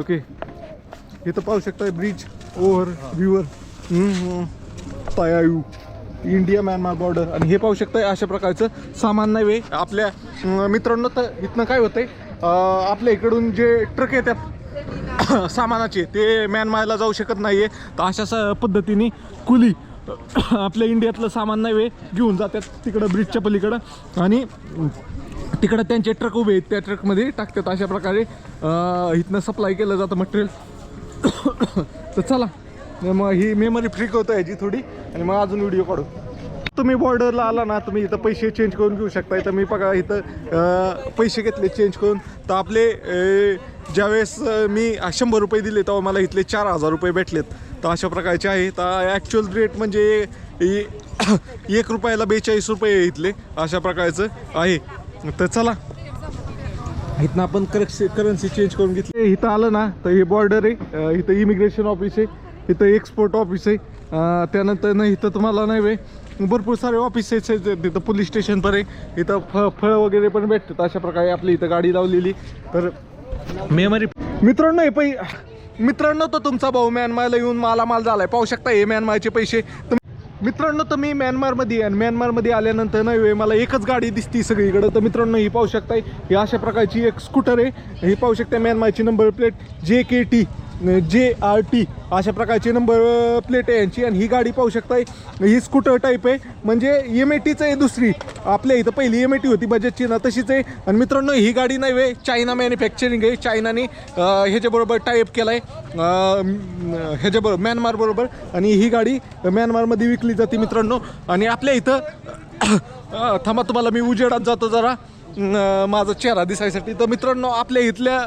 ओके इथं पाहू शकताय bridge over river Tiau India Myanmar border. आणि हे पाहू शकताय अशा प्रकारचं सामान नाही वे आपल्या मित्रांनो. तर इथनं काय होतंय, आपल्या इकडून जे ट्रक येतात सामानाचे ते म्यानमारला जाऊ शकत नाही आहे. तर अशा पद्धतीने कुली आपल्या इंडियातलं सामान नाही वे घेऊन जातात तिकडं ब्रिजच्या पलीकडं आणि तिकडं त्यांचे ट्रक उभे आहेत त्या ट्रकमध्ये टाकतात. अशा प्रकारे इथनं सप्लाय केलं जातं मटेरियल. तर चला मग ही मेमरी फ्रीक होतं ह्याची थोडी आणि मग अजून व्हिडिओ काढू. तुम्ही बॉर्डरला आला ना तुम्ही इथं पैसे चेंज करून घेऊ शकता. तर मी बघा इथं पैसे घेतले चेंज करून. तर आपले ज्यावेळेस मी 100 रुपये दिले तेव्हा मला इथले 4000 रुपये भेटलेत. तर अशा प्रकारचे आहे. तर ॲक्च्युअल रेट म्हणजे 1 रुपयाला 42 रुपये इथले. अशा प्रकारचं आहे. तर चला इथनं आपण करन्सी चेंज करून घेतली. इथं आलं ना तर हे बॉर्डर आहे. इथं इमिग्रेशन ऑफिस आहे, इथं एक्सपोर्ट ऑफिस आहे. त्यानंतर ना इथं तुम्हाला नाही वे भरपूर सारे ऑफिसेस आहेत. तिथं पोलीस स्टेशन पण आहे. इथं फळं वगैरे पण भेटतात. अशा प्रकारे आपली इथं गाडी लावलेली. तर मेमरी मित्रांनो हे मित्रांनो तर तुमचा भाऊ म्यानमारला येऊन मालामाल झालाय. पाहू शकता हे म्यानमारचे पैसे. मित्रांनो तर मी म्यानमारमध्ये आहे आणि म्यानमारमध्ये आल्यानंतर नाही मला एकच गाडी दिसती सगळीकडं. तर मित्रांनो ही पाहू शकताय ही अशा प्रकारची एक स्कूटर आहे. ही पाहू शकता म्यानमारची नंबर प्लेट JKT JRT अशा प्रकारची नंबर प्लेट आहे यांची. आणि ही गाडी पाहू शकताय ही स्कूटर टाईप आहे, म्हणजे MATच आहे दुसरी. आपल्या इथं पहिली MAT होती बजाजची ना तशीच आहे. आणि मित्रांनो ही गाडी नाही वे चायना मॅन्युफॅक्चरिंग आहे. चायनाने ह्याच्याबरोबर टाईप केला आहे ह्याच्याबरोबर म्यानमार बरोबर. आणि ही गाडी म्यानमारमध्ये विकली जाते मित्रांनो. आणि आपल्या इथं थांबा तुम्हाला मी उजेडात जातो जरा. माझा चेहरा दिसायसाठी. तर मित्रांनो आपल्या इथल्या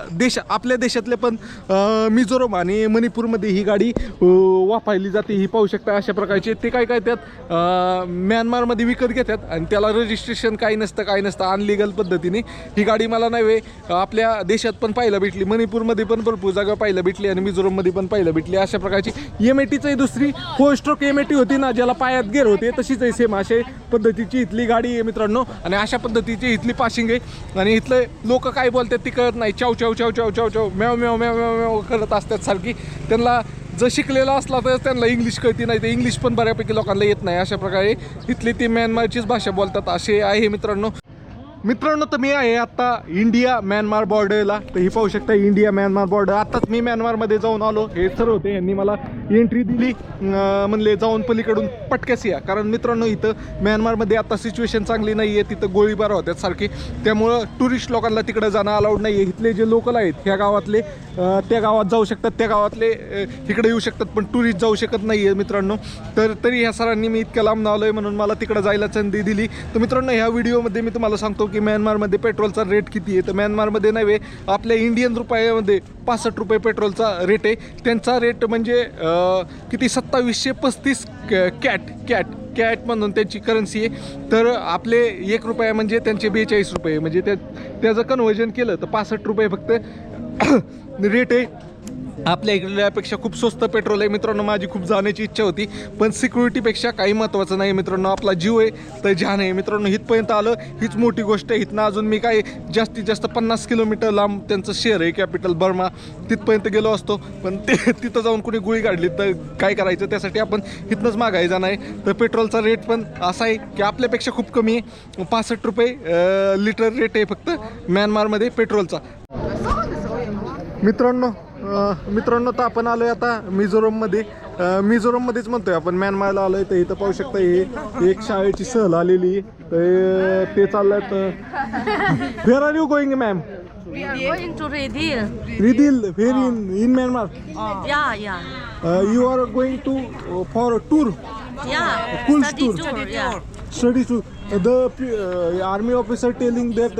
आपल्या देशातले पण मिझोरम आणि मणिपूरमध्ये ही गाडी वापरली जाते. ही पाहू शकता अशा प्रकारची. ते काय त्यात म्यानमारमध्ये विकत घेतात आणि त्याला रजिस्ट्रेशन काही नसतं अनलिगल पद्धतीने. ही गाडी मला नाही आपल्या देशात पण पाहायला भेटली, मणिपूरमध्ये पण भरपूर जागा पाहायला भेटली आणि मिझोरममध्ये पण पाहायला भेटली. अशा प्रकारची MATची दुसरी 4 स्ट्रोक MAT होती ना, ज्याला पायात गेर होते, तशीच आहे सेम अशा पद्धतीची इथली गाडी आहे मित्रांनो. आणि अशा पद्धतीची इथली पासिंग आहे आणि इथले लोक काय बोलतात ती कळत नाही. चाव चाव चाव चाव चाव चाव म्याव म्याव म्याव म्याव म्याव करत असतात सारखी. त्यांना जर शिकलेला असला तर त्यांना इंग्लिश कळती नाही, तर इंग्लिश पण बऱ्यापैकी लोकांना येत नाही. अशा प्रकारे इथली ती म्यानमारचीच भाषा बोलतात असे आहे मित्रांनो. तर मी आहे आत्ता इंडिया म्यानमार बॉर्डरला. तर ही पाहू शकता इंडिया म्यानमार बॉर्डर. आत्ताच मी म्यानमारमध्ये जाऊन आलो. हे सर होते, यांनी मला एंट्री दिली, म्हणले जाऊन पलीकडून पटक्यास या. कारण मित्रांनो इथं म्यानमारमध्ये आता सिच्युएशन चांगली नाही आहे, तिथं गोळीबार होत्यात सारखी. त्यामुळं टुरिस्ट लोकांना तिकडं जाणं अलाउड नाही आहे. इथले जे लोकल आहेत ह्या गावातले त्या गावात जाऊ शकतात, त्या गावातले इकडे येऊ शकतात, पण टुरिस्ट जाऊ शकत नाही आहे मित्रांनो. तर तरी ह्या सरांनी मी इतक्या लांब आलो आहे म्हणून मला तिकडं जायला संधी दिली. तर मित्रांनो ह्या व्हिडिओमध्ये मी तुम्हाला सांगतो की म्यानमारमध्ये पेट्रोलचा रेट किती आहे. तर म्यानमारमध्ये नव्हे, आपल्या इंडियन रुपयामध्ये 65 रुपये पेट्रोलचा रेट आहे. त्यांचा रेट म्हणजे किती 2735 कॅट म्हणून त्यांची करन्सी आहे. तर आपले 1 रुपया म्हणजे त्यांचे 42 रुपये, म्हणजे त्याचं कन्व्हर्जन केलं तर 65 रुपये फक्त रेट आहे. आपल्या इकडल्यापेक्षा खूप स्वस्त पेट्रोल आहे मित्रांनो. माझी खूप जाण्याची इच्छा होती, पण सिक्युरिटीपेक्षा काही महत्त्वाचं नाही मित्रांनो. आपला जीव आहे तर जाण आहे मित्रांनो. इथपर्यंत आलं हीच मोठी गोष्ट आहे. इथनं अजून मी काय जास्तीत जास्त 50 किलोमीटर लांब त्यांचं शहर आहे कॅपिटल बर्मा, तिथपर्यंत गेलो असतो. पण तिथं जाऊन कोणी गुळी काढली तर काय करायचं, त्यासाठी आपण इथनंच मागायचं नाही. तर पेट्रोलचा रेट पण असा आहे की आपल्यापेक्षा खूप कमी आहे. 65 रुपये लिटर रेट आहे फक्त म्यानमारमध्ये पेट्रोलचा. मित्रांनो तर आपण आलोय आता मिझोरममध्येच म्हणतोय आपण, म्यानमारला आलोय. तर इथं पाहू शकता हे एक शाळेची सहल आलेली. तर ते चाललंय. तर where are you going ma'am? We are going to Redhill. Redhill, where in Myanmar? Yeah. You are going to for a tour, Yeah. full Study tour. tour. Yeah. Study tour. The army officer telling that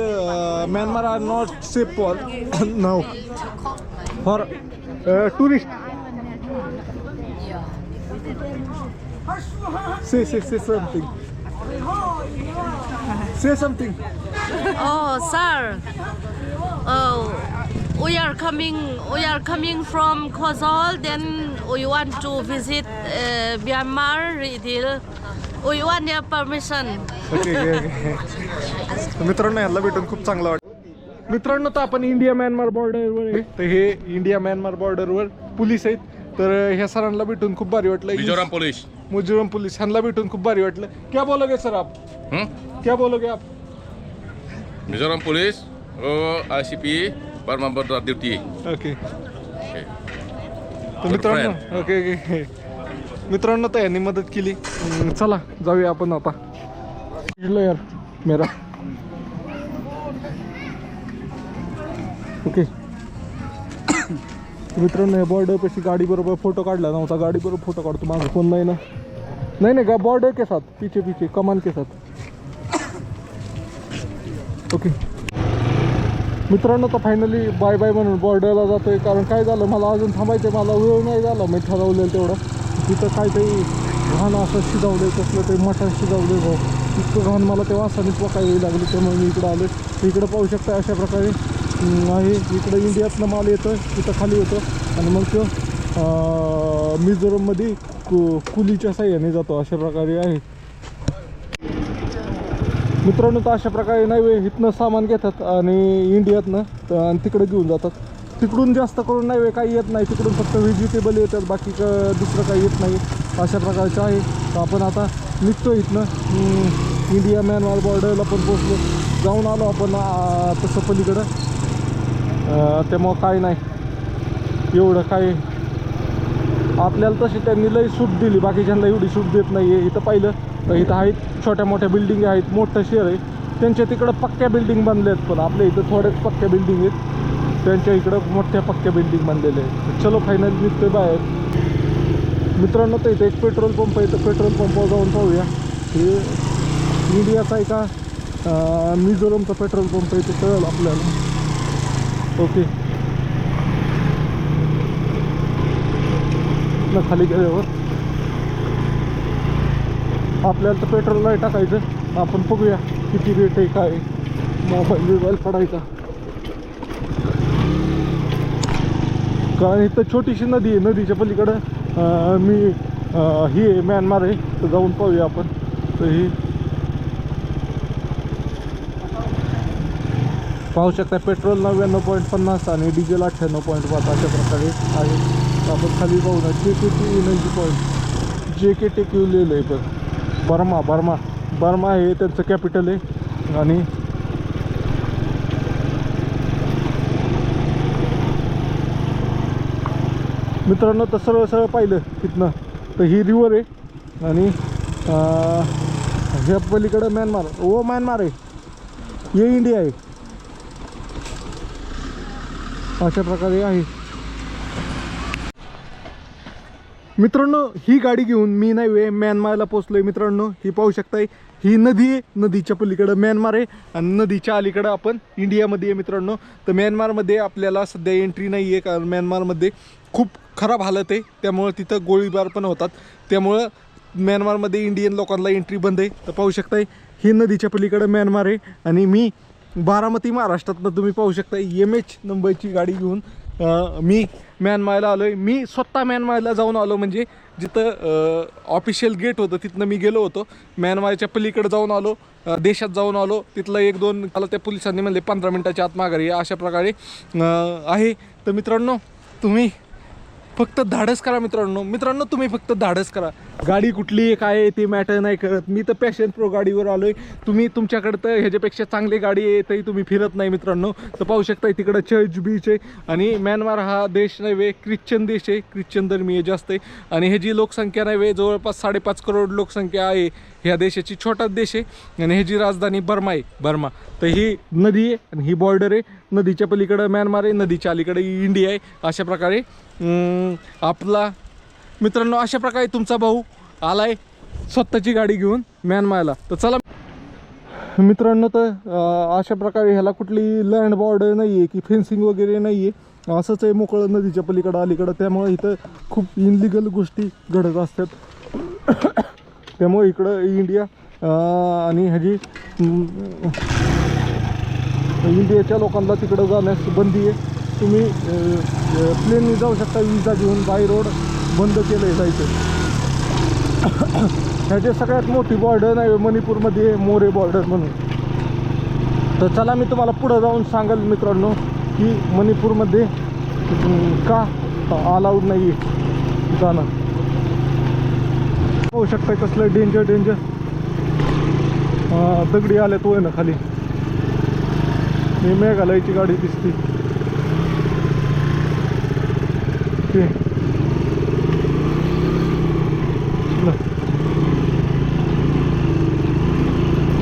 Myanmar are not safe for now for tourist. Say something. Say something. Oh, sir. We are coming from Kozol. Then we want to visit Myanmar, Redhill. We want your permission. Okay. मित्रांनो ह्याला भेटून खूप चांगलं वाटतं. मित्रांनो तर आपण India Myanmar बॉर्डरवर आहे. तर हे इंडिया म्यानमार बॉर्डरवर पोलीस आहेत. तर ह्या सरांना भेटून खूप भारी वाटलं. मिझोरम पोलीस ह्यांना भेटून खूप भारी वाटलं. क्या बोलोगे सर आप? क्या बोलोगे आप? Mizoram police ICP Burma border duty. Okay. तर मित्रांनो मित्रांनो तर यांनी मदत केली. चला जाऊया आपण आता. यार मेरा ओके. मित्रांनो बॉर्डर पेशी गाडी बरोबर फोटो काढला नव्हता. गाडी बरोबर फोटो काढतो. माझा फोन नाही ना. नहीं बॉर्डर के साथ पीछे कमान के साथ. ओके मित्रांनो तर फायनली बाय म्हणून बॉर्डरला जातोय. कारण काय झालं, मला अजून थांबायचं, मला वेळ नाही झाला. मी ठरवलेलं तेवढं. तिथं काहीतरी घाण असं शिजवलं, कसलं ते मटण शिजवले भाऊ. इतकं घाण मला तेव्हा असानीच पकायला लागली. त्यामुळे मी इकडं आलो. इकडं पाहू शकता अशा प्रकारे आहे. इकडं इंडियातनं माल येतं, इथं खाली होतं आणि मग तो मिझोरममध्ये कुलीच्या साह्याने जातो. अशा प्रकारे आहे मित्रांनो. तर अशा प्रकारे नाही इथनं सामान घेतात आणि इंडियातनं आणि तिकडे घेऊन जातात. तिकडून जास्त करून नाही काही येत नाही. तिकडून फक्त व्हेजिटेबल येतात, बाकी दुसरं काही येत नाही. अशा प्रकारचं आहे. तर आपण आता निघतो इथनं. इंडिया म्यानमार बॉर्डरला पण पोचलो. जाऊन आलो आपण तसं पलीकडं. त्यामुळं काय नाही एवढं काय आपल्याला. तशी त्यांनी लई सूट दिली, बाकीच्यांना एवढी सूट देत नाही आहे. इथं पाहिलं तर इथं आहेत छोट्या मोठ्या बिल्डिंग आहेत. मोठं शहर आहे. त्यांच्या तिकडं पक्क्या बिल्डिंग बांधल्या आहेत, पण आपल्या इथं थोड्याच पक्क्या बिल्डिंग आहेत. त्यांच्या इकडं मोठ्या पक्क्या बिल्डिंग बांधलेल्या आहेत. चलो फायनली निघतोय बाहेर. मित्रांनो तर इथं एक पेट्रोल पंप आहे. तर पेट्रोल पंपावर जाऊन पाहूया हे इंडियाचा आहे का मिझोरमचा पेट्रोल पंप आहे ते कळेल आपल्याला. ओके, ना खाली गेल्यावर आपल्याला तर पेट्रोल नाही टाकायचं. आपण बघूया किती रेट आहे काय. मोबाईल पडायचा कारण इथं छोटीशी नदी आहे. नदीच्या पलीकडं ही आहे म्यानमार आहे. तर जाऊन पाहूया आपण. तर ही पाहू शकता पेट्रोल 99.50 आणि डिझेल 98.5 अशा प्रकारे आहे. आपण खाली पाहू ना JKT एनर्जी पॉईंट JKTQ लिहिलं आहे. पण बर्मा हे त्यांचं कॅपिटल आहे. आणि मित्रांनो तर सरळ पाहिलं तिथनं तर ही रिव्हर आहे आणि ह्या पलीकडं म्यानमार आहे. हे इंडिया आहे. अशा प्रकारे आहे. मित्रांनो ही गाडी घेऊन मी नाही म्यानमारला पोचलोय. मित्रांनो ही पाहू शकताय ही नदी आहे. नदीच्या पलीकडं म्यानमार आहे आणि नदीच्या अलीकडं आपण इंडियामध्ये आहे. मित्रांनो तर म्यानमारमध्ये आपल्याला सध्या एंट्री नाही आहे कारण म्यानमारमध्ये खूप खराब हालत आहे. त्यामुळं तिथं गोळीबार पण होतात. त्यामुळं म्यानमारमध्ये इंडियन लोकांना एंट्री बंद आहे. तर पाहू शकताय ही नदीच्या पलीकडं म्यानमार आहे आणि मी बारामती महाराष्ट्रातनं तुम्ही पाहू शकता MH नंबरची गाडी घेऊन मी म्यानमारला आलो आहे. मी स्वतः म्यानमारला जाऊन आलो म्हणजे जिथं ऑफिशियल गेट होतं तिथनं मी गेलो होतो. म्यानमारच्या पलीकडे जाऊन आलो. देशात जाऊन आलो. तिथलं 1-2 मला त्या पोलिसांनी म्हणले 15 मिनटाच्या आत माघारी अशा प्रकारे आहे. तर मित्रांनो तुम्ही फक्त धाडस करा. मित्रांनो तुम्ही फक्त धाडस करा. गाडी कुठली आहे काय आहे ते मॅटर नाही करत. मी तर पॅशन प्रो गाडीवर आलो आहे. तुम्ही तुमच्याकडं तर ह्याच्यापेक्षा चांगली गाडी आहे तरी तुम्ही फिरत नाही. मित्रांनो तर पाहू शकता तिकडं चर्च बीच आहे आणि म्यानमार हा देश नव्हे ख्रिश्चन देश आहे. ख्रिश्चन धर्मीय जास्त आहे आणि ह्याची लोकसंख्या नव्हे जवळपास 5.5 करोड लोकसंख्या आहे. ह्या देशाची छोटाच देश आहे आणि ह्याची राजधानी बर्मा. तर ही नदी आहे आणि ही बॉर्डर आहे. नदीच्या पलीकडं म्यानमार आहे. नदीच्या अलीकडे इंडिया आहे. अशा प्रकारे आपला मित्रांनो अशा प्रकारे तुमचा भाऊ आलाय स्वतःची गाडी घेऊन म्यानमारला. तर चला मित्रांनो तर अशा प्रकारे ह्याला कुठली लँड बॉर्डर नाही आहे की फेन्सिंग वगैरे नाही आहे. असंच आहे मोकळं नदीच्या पलीकडं अलीकडं. त्यामुळे इथं खूप इनलिगल गोष्टी घडत असतात. त्यामुळे इकडं इंडिया आणि ह्याची इंडियाच्या लोकांना तिकडं जाण्यास बंदी आहे. तुम्ही प्लेनने जाऊ शकता विजा घेऊन. बाय रोड बंद केलं आहे जायचं. ह्याची सगळ्यात मोठी बॉर्डर नाही मणिपूरमध्ये मोरे बॉर्डर म्हणून. तर चला मी तुम्हाला पुढं जाऊन सांगाल मित्रांनो की मणिपूरमध्ये का अलाउड नाही आहे जाणं. होऊ शकतं कसलं डेंजर दगडी आले तो आहे ना खाली. मी मेघालयची गाडी दिसते.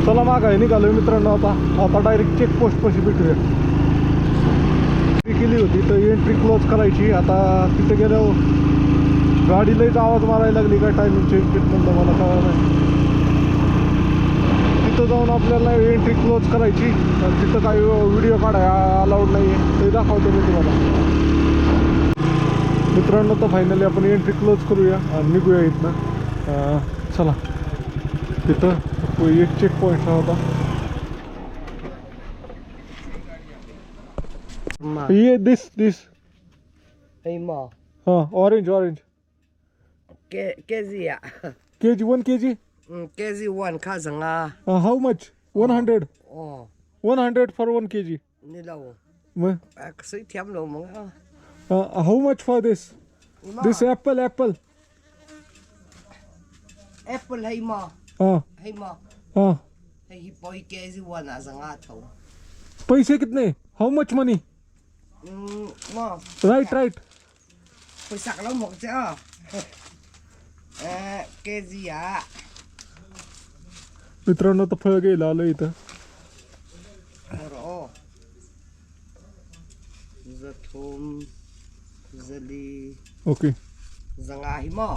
चला मागाय निघालोय मित्रांनो. आता डायरेक्ट चेकपोस्ट पाशी भेटूया. केली होती तर एंट्री क्लोज करायची. आता तिथे गेल्यावर गाडीलाच आवाज मारायला लागली काय टायमिंग चेंज म्हणलं मला कळलं नाही. तिथं जाऊन आपल्याला एंट्री क्लोज करायची. तिथं काही व्हिडिओ काढाय अलाउड नाही आहे ते दाखवतो मी तुम्हाला. मित्रांनो तर फायनली आपण एंट्री क्लोज करूया आणि निघूया इथनं. चला तिथं एक चेक पॉईंट होता. ये दिस Hey ma. हां orange KZ kg 1 kg. KZ1 kazanga. How much? 100. Oh. 100 for 1 kg. Nilaw. Well, Kasi tiam lo mga. how much for this? This apple. Apple hey ma. Hey ma. Hey boy KZ1 azanga tho. पैसे कितने? How much money? Ma. Right. पैसा ka lang mo siya. KZ मित्रांनो तर फळ घ्यायला आलो इथं. Oro. Zatum Zali okay Zanga himo.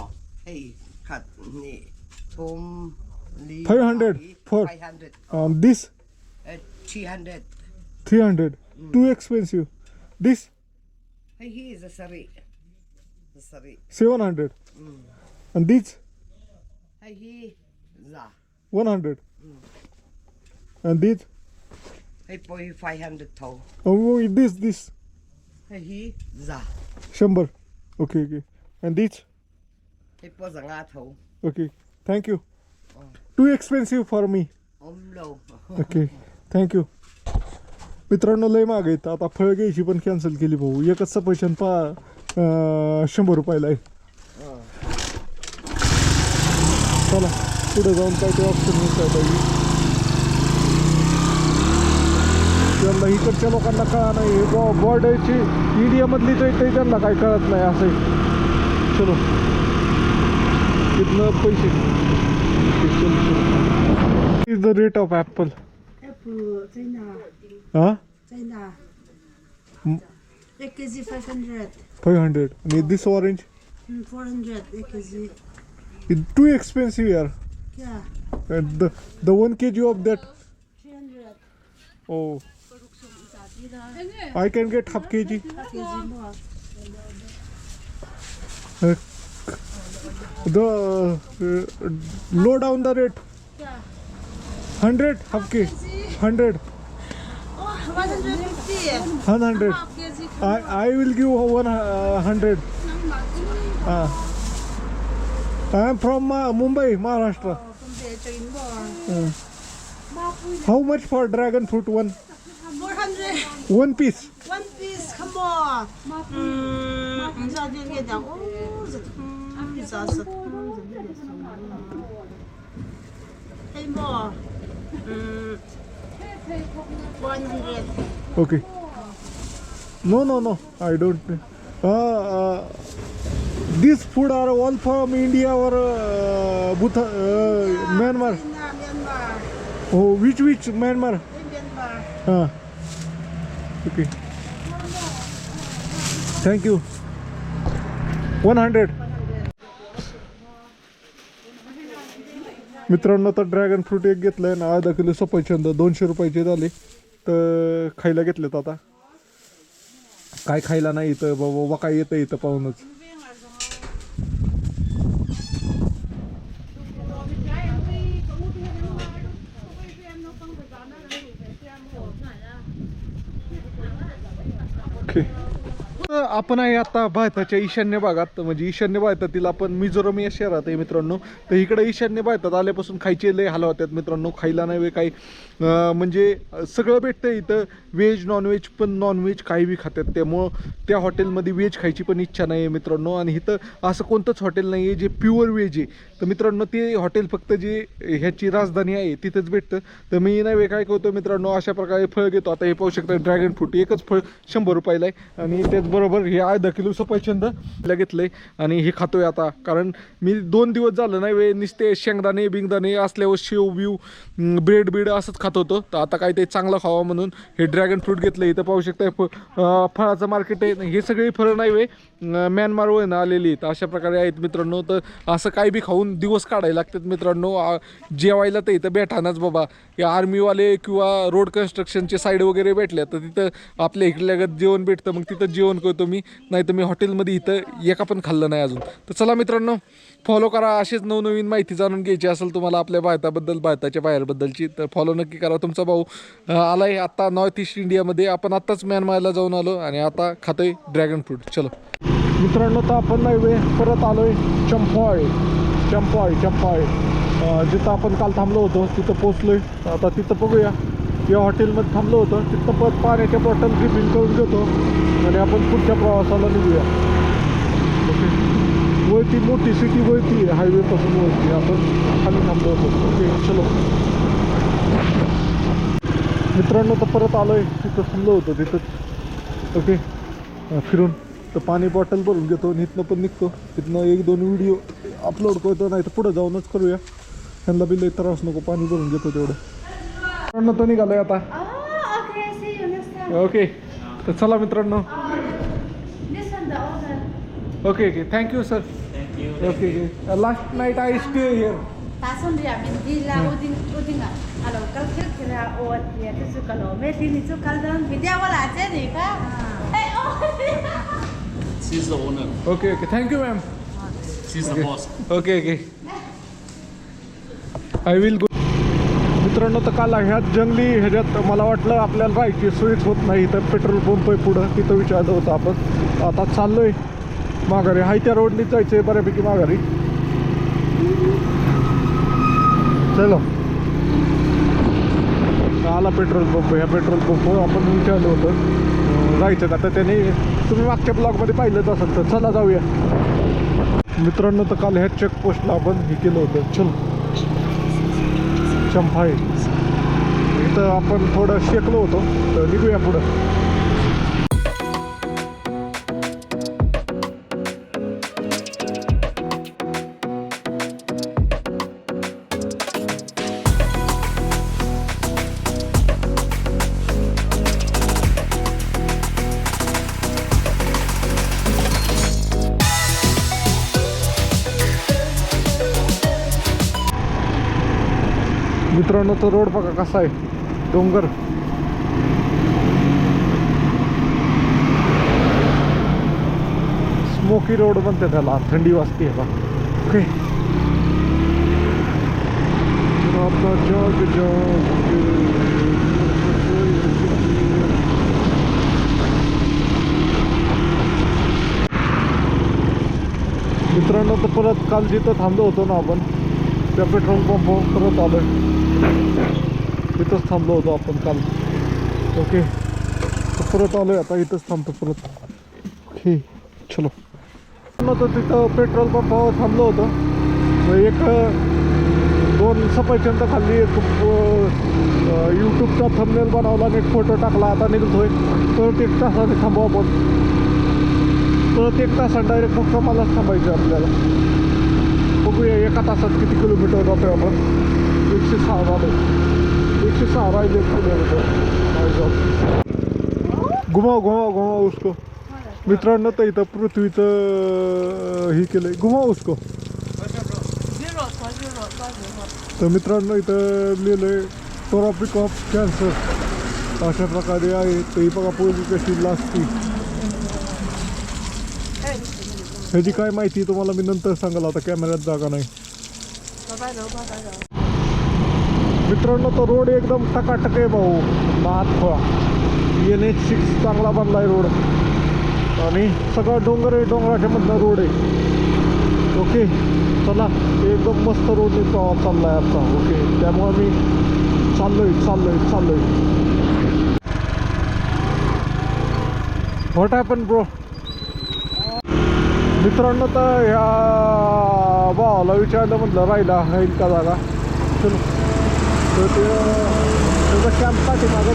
Hey kat ni Tom Li 500 for 500. this 300. 300. Too expensive. This Hey, he is a sari. The sari. 700. And this Hey, he za. 100. And this Hey, boy, 500 tau. oh, this Hey, he za. 100. Okay. And this Hey, po za nga tau. okay. Thank you. Too expensive for me. Low. Okay thank you. मित्रांनो लय माग आहेत. आता फळ घ्यायची पण cancel केली भाऊ. एकच सफरचंद 100 रुपयाला आहे. चला पुढे जाऊन काय ते ऑप्शन मिळत पाहिजे. त्यांना इकडच्या लोकांना कळा नाही बॉर्डरची इंडियामधलीच आहे ते त्यांना काय कळत नाही असं आहे. चलो तिथनं पैसे is the rate of apple. Apple, China. हां China. 1 kg 500. 500. आणि this orange 400 1 kg. Is too expensive यार. Yeah. And the 1 kg of that 300. oh I can get half kg. Half kg more. The low down the rate. Yeah. 100 half kg. 100 Oh, 150. 100. Half kg. I will give 100. I am from Mumbai, Maharashtra. From there to Inborn. How much for dragon fruit one? 400. One piece. One piece. Come on. Sao đi nghe đâu? Sao sao? Hey more. 100. Okay. No. I don't. These food are all from India or Myanmar. Myanmar. Oh, which Myanmar? Myanmar. Okay. Thank you. 100. मित्रांनो तर dragon fruit एक घेतलंय ना, अर्धा kilo सफरचंद 200 रुपयाचे झाले. तर खायला घेतलेत. आता काय खायला नाही तर बाबा काय येतं इथं पाहूनच. ओके. आपण आहे आता भारताच्या ईशान्य भागात, म्हणजे ईशान्य भारतातील आपण मिझोरम या शहरात आहे मित्रांनो. तर इकडे ईशान्य भारतात आल्यापासून खायचे लय हाल होतात मित्रांनो. खायला नाही वे काही म्हणजे सगळं भेटतं इथं. व्हेज नॉनव्हेज पण नॉनव्हेज काही बी खातात. त्यामुळं त्या हॉटेलमध्ये व्हेज खायची पण इच्छा नाही आहे मित्रांनो. आणि इथं असं कोणतंच हॉटेल नाही आहे जे प्युअर व्हेज आहे. तर मित्रांनो ते हॉटेल फक्त जे ह्याची राजधानी आहे तिथंच भेटतं. तर मी नाही वे काय करतो मित्रांनो, अशा प्रकारे फळ घेतो. आता हे पाहू शकता ड्रॅगन फ्रूट एकच फळ 100 रुपयाला आहे. आणि त्याचबरोबर हे अर्धा किलो सफरचंद घेतलं आहे आणि हे खातोय आता. कारण मी 2 दिवस झालं नाही वे नुसते शेंगदाणे बिंगदाणे असल्यावर शेव बिव ब्रेड असंच खात होतो. तर आता काय ते चांगलं खावं म्हणून हे ड्रॅगन फ्रूट घेतलं. इथं पाहू शकता फळाचं मार्केट आहे. हे सगळे फळं नाही वे म्यानमारवरून आलेली आहेत. अशा प्रकारे आहेत मित्रांनो. तर असं काही बी खाऊन दिवस काढायला लागतात मित्रांनो. जेवायला तर इथं भेटानाच बाबा. हे आर्मीवाले किंवा रोड कन्स्ट्रक्शनचे साईड वगैरे भेटल्या तर तिथं आपल्या इकडल्या जेवण भेटतं. मग तिथं जेवण करतो मी. नाही तर मी हॉटेलमध्ये इथं एका पण खाल्लं नाही अजून. तर चला मित्रांनो फॉलो करा. असेच नवनवीन माहिती जाणून घ्यायची असेल तुम्हाला आपल्या भारताबद्दल, भारताच्या बाहेरबद्दलची, तर फॉलो नक्की करा. तुमचा भाऊ आलाय आत्ता नॉर्थ ईस्ट इंडियामध्ये. आपण आत्ताच म्यानमारला जाऊन आलो आणि आता खातोय ड्रॅगन फ्रूट. चलो मित्रांनो तर आपण नाही परत आलोय चंपाळ जिथं आपण काल थांबलो होतो तिथं पोचलोय. आता तिथं बघूया. या हॉटेलमध्ये थांबलो होतं तिथं परत पाण्याच्या बॉटल रिफिल करून घेतो आणि आपण पुढच्या प्रवासाला निघूया. ओके. वरती मोठी सिटी वरती आहे, हायवेपासून वरती. आपण खाली थांबलो होतो. ओके चलो मित्रांनो तर परत आलोय तिथं थांबलो होतो तिथंच. ओके फिरून तर पाणी बॉटल भरून घेतो आणि इथनं पण निघतो. तिथनं 1-2 व्हिडिओ अपलोड करतो. नाही तर पुढं जाऊनच करूया. त्यांना बी लई त्रास नको. पाणी भरून घेतो तेवढं. मित्रांनो तो निघालोय आता. ओके तर चला मित्रांनो. Okay thank you sir. Okay last night I stay here. ta son dia men di la uding alo kal kira ot ya tu kalau me di ni tu kalau video wala je ni ka She's the owner. Okay okay thank you ma'am She's the boss. Okay okay I will go. मित्रांनो तर काल ह्यात जंगली ह्याच्यात मला वाटलं आपल्याला राहायची सोयीच होत नाही तर पेट्रोल पंप आहे पुढं तिथं विचारलं होतं आपण. आता चाललोय माघारी. हाय त्या रोडनीच जायचं आहे बऱ्यापैकी माघारी. चलो आला पेट्रोल पंप. ह्या पेट्रोल पंपवर आपण विचारलं होतं जायचं का तर त्याने तुम्ही मागच्या ब्लॉगमध्ये पाहिलंच असेल तर चला जाऊया. मित्रांनो तर काल ह्या चेकपोस्टला आपण हे केलं होतं. चल चंफाई इथं आपण थोडं शेकलो होतो तर निघूया पुढं. मित्रांनो तो रोड बघा कसा आहे. डोंगर स्मोकी रोड म्हणते त्याला. थंडी वाजते ह्याला. ओके मित्रांनो तर परत काल जिथं थांबलो होतो ना आपण त्या पेट्रोल पंपवर परत आलोय. इथंच थांबलो होतो आपण काल. ओके तर परत आलोय आता इथंच थांबतो परत. ओके चलो. तर तिथं पेट्रोल पंपावर थांबलो होतो. एक 2 सफरचंद खाल्ली. एक यूट्यूबचा थंबनेल बनवला आणि एक फोटो टाकला. आता निघतोय. परत 1 तासाने थांबू आपण. परत 1 तासात डायरेक्ट मुक्कामालाच थांबायचं आपल्याला. बघूया 1 तासात किती किलोमीटर जातोय आपण. 106 झालं. 106 राहिले किलोमीटर. घुमाव घुमाव घुमाव उसको. मित्रांनो तर इथं पृथ्वीचं हे केलंय. घुमाव उसको. तर मित्रांनो इथं लिहिलंय ट्रॉपिक ऑफ कॅन्सर अशा प्रकारे आहे. तर ही बघा पोरगी कशी लाजती. ह्याची काय माहिती तुम्हाला मी नंतर सांगाल. आता कॅमेऱ्यात जागा नाही. मित्रांनो तो रोड एकदम टकाटक आहे भाऊ. नाथ NH6 चांगला बनलाय रोड आणि सगळा डोंगर आहे. डोंगराच्या मधला रोड आहे. ओके चला एकदम मस्त रोडने चाललाय आता. ओके त्यामुळे मी चाललोय. What happen bro. मित्रांनो तर ह्या भावाला विचारलं म्हटलं राहिला आहे का जागा. चलो तर त्याचा कॅम्प पाठीमागं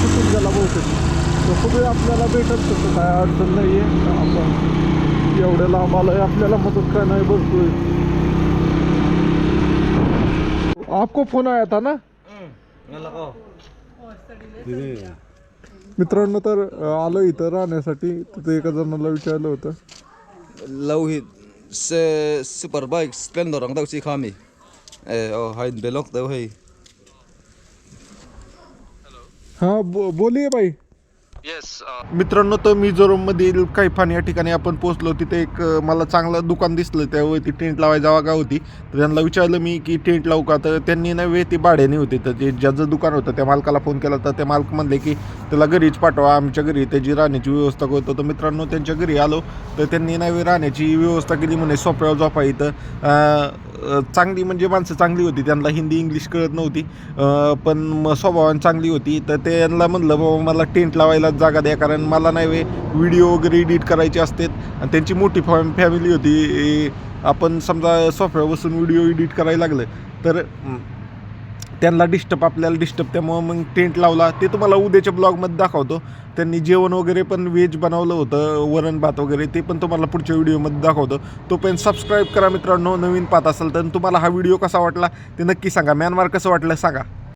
सुटून गेला बहुतेक. तर सगळे आपल्याला भेटत तसं काय अडचण नाही आहे. आपण एवढ्या लांब आलं आहे आपल्याला मदत काय नाही भरपूर. आपको फोन आया था ना. मित्रांनो तर आलो इथं राहण्यासाठी. तिथे एका जणाला विचारलं होतं. Lauhit se superbike Splendor ang daw si kami. Hain belok daw hey. हां बोलिये भाई. मित्रांनो तर मिझोरममधील कैफान या ठिकाणी आपण पोहोचलो. तिथे एक मला चांगलं दुकान दिसलं. त्यावरती टेंट लावायची जागा होती. तर त्यांना विचारलं मी की टेंट लावू का. तर त्यांनी नव्हे ती भाड्याने होती. तर ते ज्याचं दुकान होतं त्या मालकाला फोन केला तर ते मालक म्हणले की त्याला घरीच पाठवा. आमच्या घरी त्याची राहण्याची व्यवस्था करतो. तर मित्रांनो त्यांच्या घरी आलो तर त्यांनी नव्हे राहण्याची व्यवस्था केली. म्हणे सोप्यावर झोपा इथं. चांगली म्हणजे माणसं चांगली होती. त्यांना हिंदी इंग्लिश कळत नव्हती पण स्वभावाने चांगली होती. तर त्यांना म्हणलं बाबा मला टेंट लावायला जागा द्या कारण मला नाही व्हिडिओ वगैरे एडिट करायचे असतात. आणि त्यांची मोठी फॅमिली होती. आपण समजा सोफ्यावर बसून व्हिडिओ एडिट करायला लागलं तर त्यांना आपल्याला डिस्टर्ब. त्यामुळं मग टेंट लावला. ते तुम्हाला उद्याच्या ब्लॉगमध्ये दाखवतो. त्यांनी जेवण वगैरे पण व्हेज बनवलं होतं. वरण भात वगैरे ते पण तुम्हाला पुढच्या व्हिडिओमध्ये दाखवतो. तोपर्यंत सबस्क्राईब करा मित्रांनो. नवीन पाहत असाल तर तुम्हाला हा व्हिडिओ कसा वाटला ते नक्की सांगा. म्यानमार कसं वाटलं सांगा.